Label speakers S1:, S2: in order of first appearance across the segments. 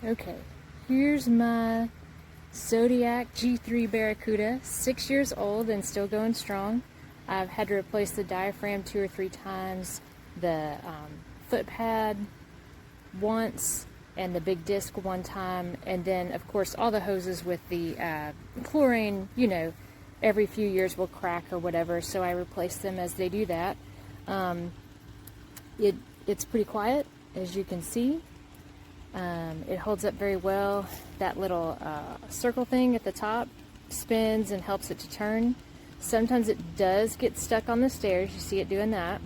S1: Okay, here's my Zodiac G3 Baracuda, 6 years old and still going strong. I've had to replace the diaphragm 2 or 3 times, the foot pad once, and the big disc one time, and then of course all the hoses with the chlorine, you know, every few years will crack or whatever, so I replace them as they do that. It's pretty quiet, as you can see. It holds up very well. That little circle thing at the top spins and helps it to turn. Sometimes it does get stuck on the stairs. You see it doing that.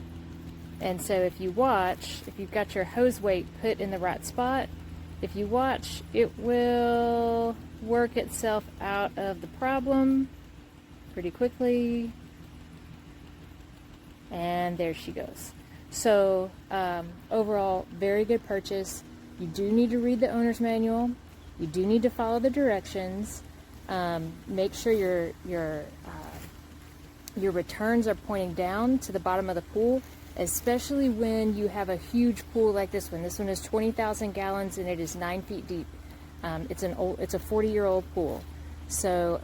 S1: And so if you watch, if you've got your hose weight put in the right spot, if you watch, it will work itself out of the problem pretty quickly. And there she goes. So overall, very good purchase. You do need to read the owner's manual. You do need to follow the directions. Make sure your returns are pointing down to the bottom of the pool, especially when you have a huge pool like this one. This one is 20,000 gallons and it is 9 feet deep. It's a 40-year-old pool. So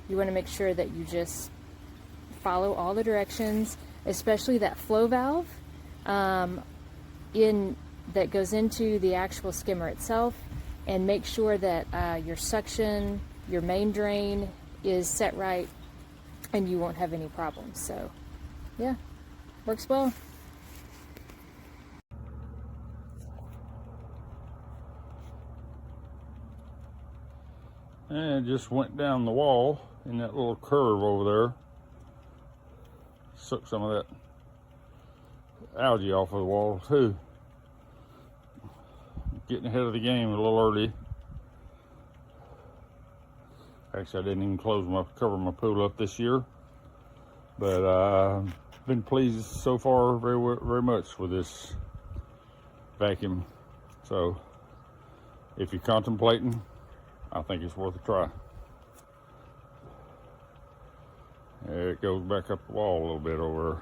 S1: you want to make sure that you just follow all the directions, especially that flow valve that goes into the actual skimmer itself, and make sure that your suction, your main drain is set right, and you won't have any problems. So yeah, works well.
S2: And it just went down the wall in that little curve over there. Sucked some of that algae off of the wall too. Getting ahead of the game a little early. Actually, I didn't even cover my pool up this year, but been pleased so far very much with this vacuum. So if you're contemplating, I think it's worth a try. There it goes back up the wall a little bit over.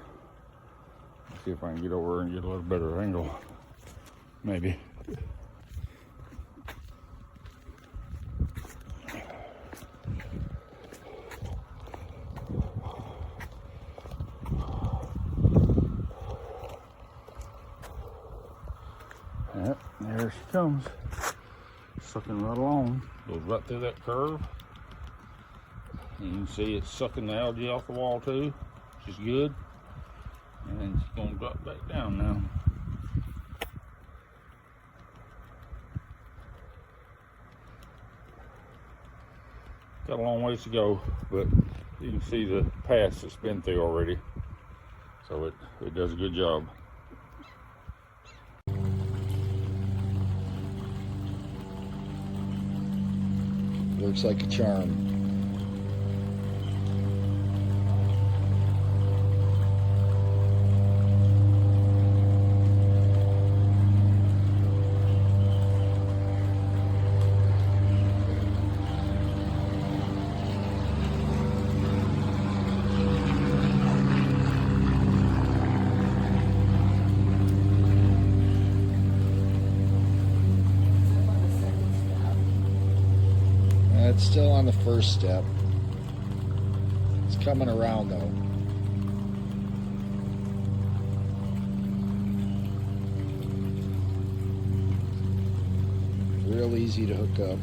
S2: Let's see if I can get over and get a little better angle, maybe. Yep, there she comes. Sucking right along. Goes right through that curve. And you can see it's sucking the algae off the wall too, which is good. And it's going to drop back down now. Got a long ways to go, but you can see the paths it's been through already. So it does a good job.
S3: Works like a charm. It's still on the first step. It's coming around though. Real easy to hook up.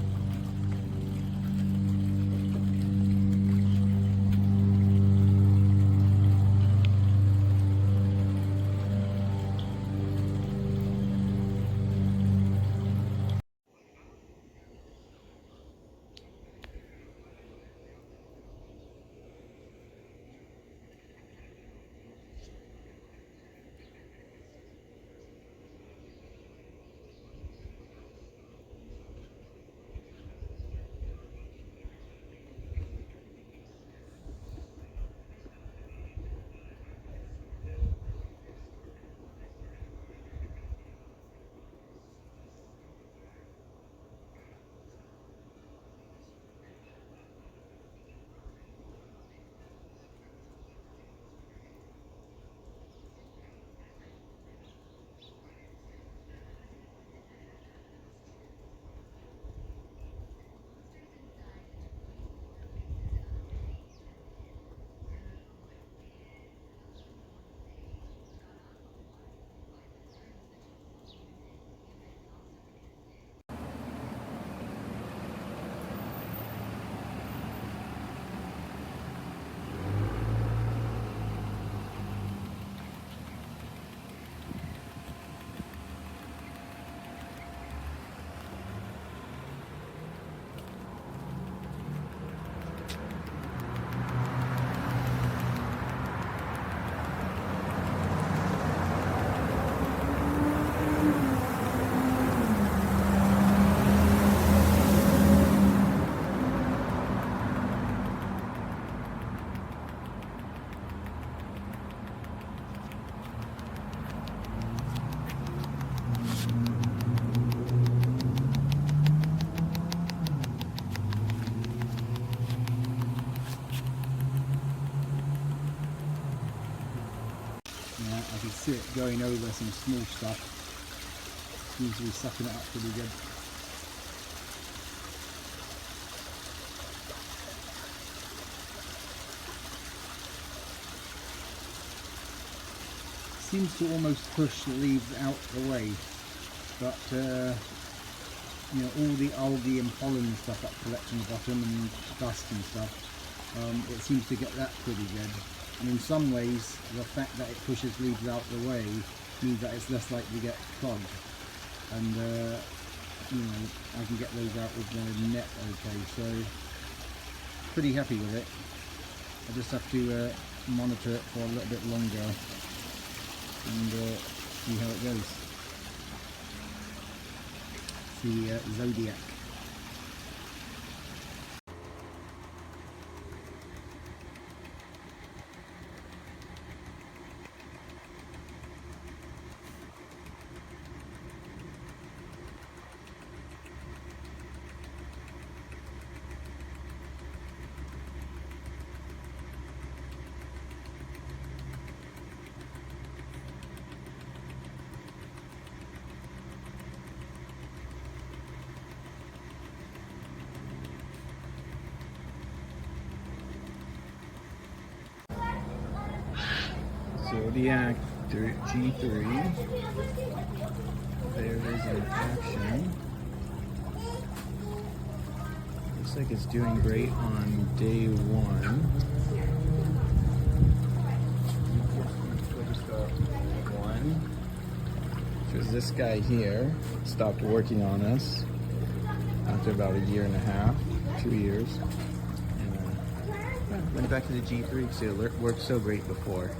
S4: it going over some small stuff. Seems to be sucking it up pretty good. Seems to almost push the leaves out the way, but you know, all the algae and pollen and stuff that collects on the bottom and dust and stuff, it seems to get that pretty good. And in some ways, the fact that it pushes leaves out the way means that it's less likely to get clogged. And you know, I can get those out with the net okay, so pretty happy with it. I just have to monitor it for a little bit longer and see how it goes. The Zodiac. Zodiac G3. There it is in action. Looks like it's doing great on day one. Because this guy here stopped working on us after about a year and a half, 2 years. And went back to the G3 because it worked so great before.